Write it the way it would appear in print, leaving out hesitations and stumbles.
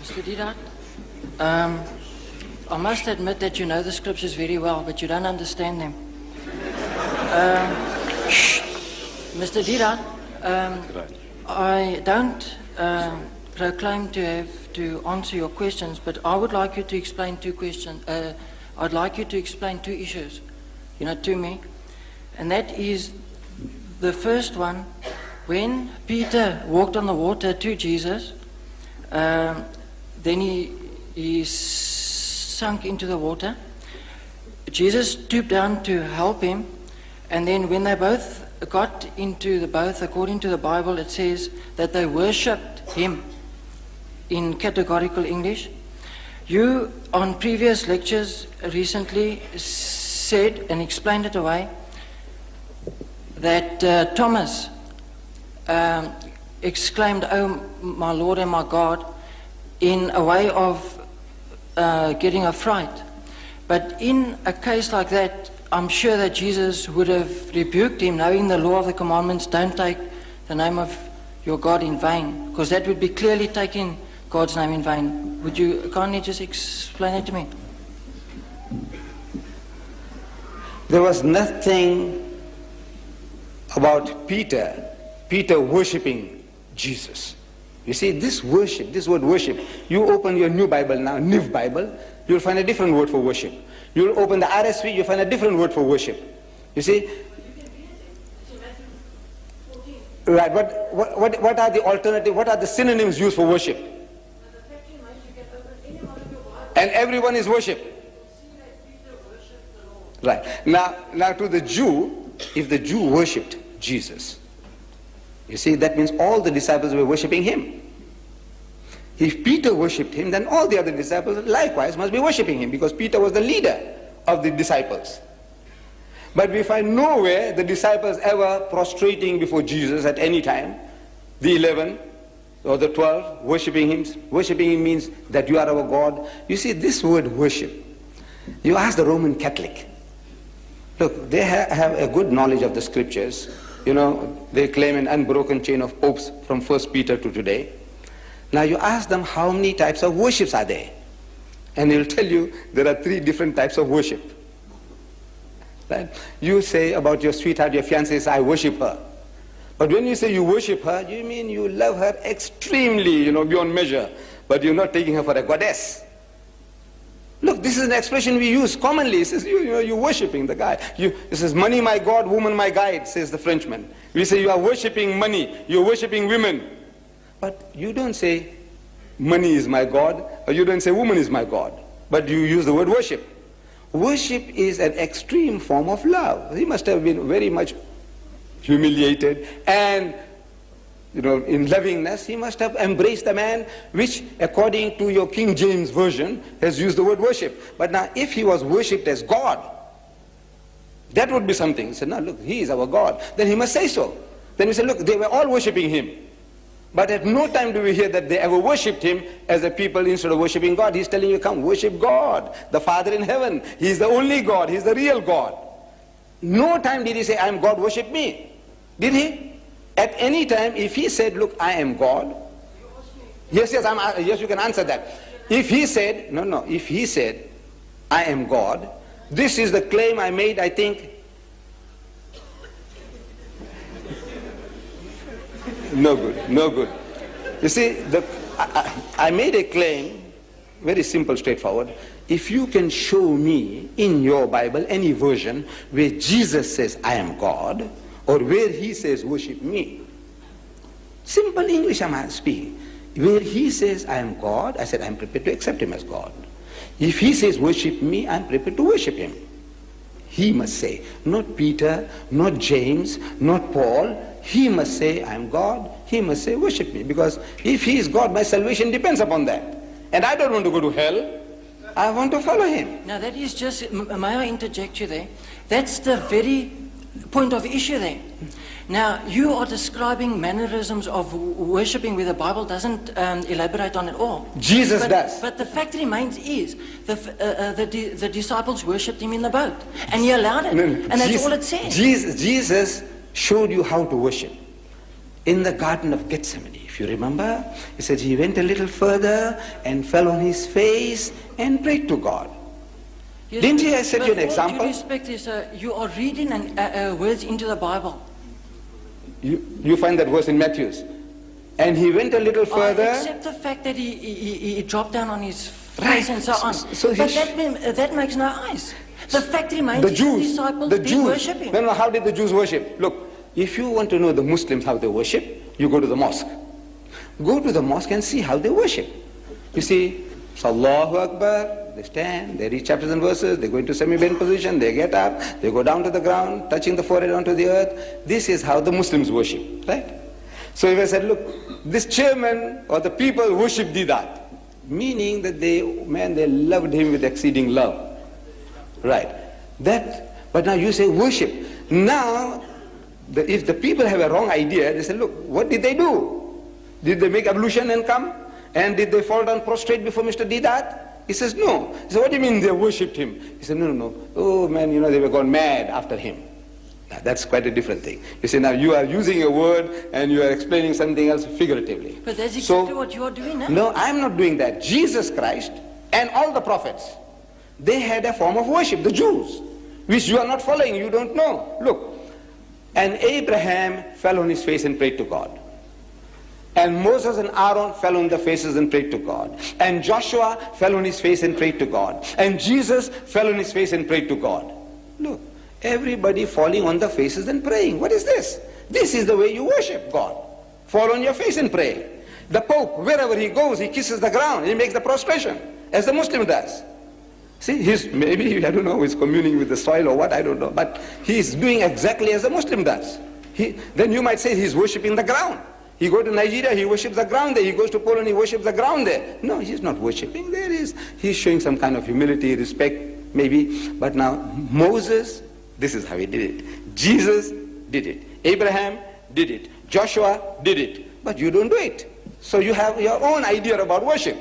Mr. Diedat, I must admit that you know the scriptures very well, but you don't understand them. Mr. Diedat, I don't proclaim to have to answer your questions, but I would like you to explain two questions. I'd like you to explain two issues, to me. And that is the first one, when Peter walked on the water to Jesus, then he sunk into the water. Jesus stooped down to help him, and then when they both got into the boat, according to the Bible, it says that they worshipped him in categorical English. You, on previous lectures recently, said and explained it away that Thomas exclaimed, "Oh, my Lord and my God," in a way of getting a fright. But in a case like that, I'm sure that Jesus would have rebuked him, knowing the law of the commandments, don't take the name of your God in vain, because that would be clearly taking God's name in vain. Would you kindly just explain it to me? There was nothing about Peter worshipping Jesus. You see, this worship, this word worship, you open your new Bible now, New Bible, you'll find a different word for worship. You'll open the RSV, you'll find a different word for worship. You see? Right, but what are the alternative, what are the synonyms used for worship? And everyone is worship. Right. Now to the Jew, if the Jew worshipped Jesus, you see, that means all the disciples were worshipping him. If Peter worshipped him, then all the other disciples likewise must be worshipping him, because Peter was the leader of the disciples. But we find nowhere the disciples ever prostrating before Jesus at any time. The 11 or the 12 worshipping him. Worshipping him means that you are our God. You see, this word worship, you ask the Roman Catholic. Look, they have a good knowledge of the scriptures. They claim an unbroken chain of popes from 1 Peter to today. Now you ask them how many types of worships are there, and they'll tell you there are 3 different types of worship. Right? You say about your sweetheart, your fiancée, I worship her. But when you say you worship her, you mean you love her extremely, beyond measure, but you're not taking her for a goddess. Look, this is an expression we use commonly. It says, you're worshipping the guy. It says, money my God, woman my guide, says the Frenchman. We say you are worshipping money, you're worshipping women. But you don't say, money is my God, or you don't say, woman is my God. But you use the word worship. Worship is an extreme form of love. He must have been very much humiliated, and in lovingness, he must have embraced the man, which, according to your King James Version, has used the word worship. But now, if he was worshipped as God, that would be something. He said, no, look, he is our God. Then he must say so. Then we say, look, they were all worshipping him. But at no time do we hear that they ever worshipped him as a people instead of worshipping God. He's telling you, come, worship God, the Father in heaven. He's the only God. He's the real God. No time did he say, I am God, worship me. Did he? At any time, if he said, look, I am God. Yes, you can answer that. If he said, if he said, I am God, this is the claim I made, I think, no good. You see, I made a claim, very simple, straightforward. If you can show me in your Bible any version where Jesus says, I am God, or where he says, worship me. Simple English I'm speaking. Where he says, I am God, I said, I'm prepared to accept him as God. If he says, worship me, I'm prepared to worship him. He must say, not Peter, not James, not Paul. He must say, I am God. He must say, worship me. Because if he is God, my salvation depends upon that. And I don't want to go to hell. I want to follow him. Now that is just, may I interject you there? That's the very point of issue there. Now, you are describing mannerisms of worshipping where the Bible doesn't elaborate on it all. Jesus does. But the fact remains is, the disciples worshipped him in the boat. And he allowed it. And that's all it says. Jesus showed you how to worship. In the Garden of Gethsemane, If you remember, he said he went a little further and fell on his face and prayed to God. Yes, Didn't he set you an example? Due respect is, you are reading words into the Bible. You find that verse in Matthew. And he went a little further. Except the fact that he dropped down on his face and so on. But that makes no eyes. The fact remains the Jews, disciples the did Jews, worship him. No, how did the Jews worship? Look, if you want to know the Muslims how they worship, you go to the mosque. Go to the mosque and see how they worship. You see, Allahu Akbar, they stand, they read chapters and verses, they go into semi-bend position, they get up, they go down to the ground, touching the forehead onto the earth. This is how the Muslims worship, right? So if I said, look, this chairman or the people worship Deidat, meaning that they loved him with exceeding love. Right. But now you say worship. Now, if the people have a wrong idea, they say, look, what did they do? Did they make ablution and come? And did they fall down prostrate before Mr. Deidat? He says, no. He said, what do you mean they worshipped him? He said, no. Oh man, they were gone mad after him. Now, that's quite a different thing. You see, now you are using a word and you are explaining something else figuratively. But that's exactly what you are doing now. No, I'm not doing that. Jesus Christ and all the prophets, they had a form of worship, the Jews, which you are not following, you don't know. Look, and Abraham fell on his face and prayed to God. And Moses and Aaron fell on their faces and prayed to God. And Joshua fell on his face and prayed to God. And Jesus fell on his face and prayed to God. Look, everybody falling on their faces and praying. What is this? This is the way you worship God. Fall on your face and pray. The Pope, wherever he goes, he kisses the ground. He makes the prostration, as the Muslim does. See, maybe, I don't know, he's communing with the soil or what, I don't know. But he's doing exactly as the Muslim does. Then you might say he's worshipping the ground. He goes to Nigeria, he worships the ground there. He goes to Poland, he worships the ground there. No, he's not worshipping. He's showing some kind of humility, respect, maybe. But now, Moses, this is how he did it. Jesus did it. Abraham did it. Joshua did it. But you don't do it. So you have your own idea about worship.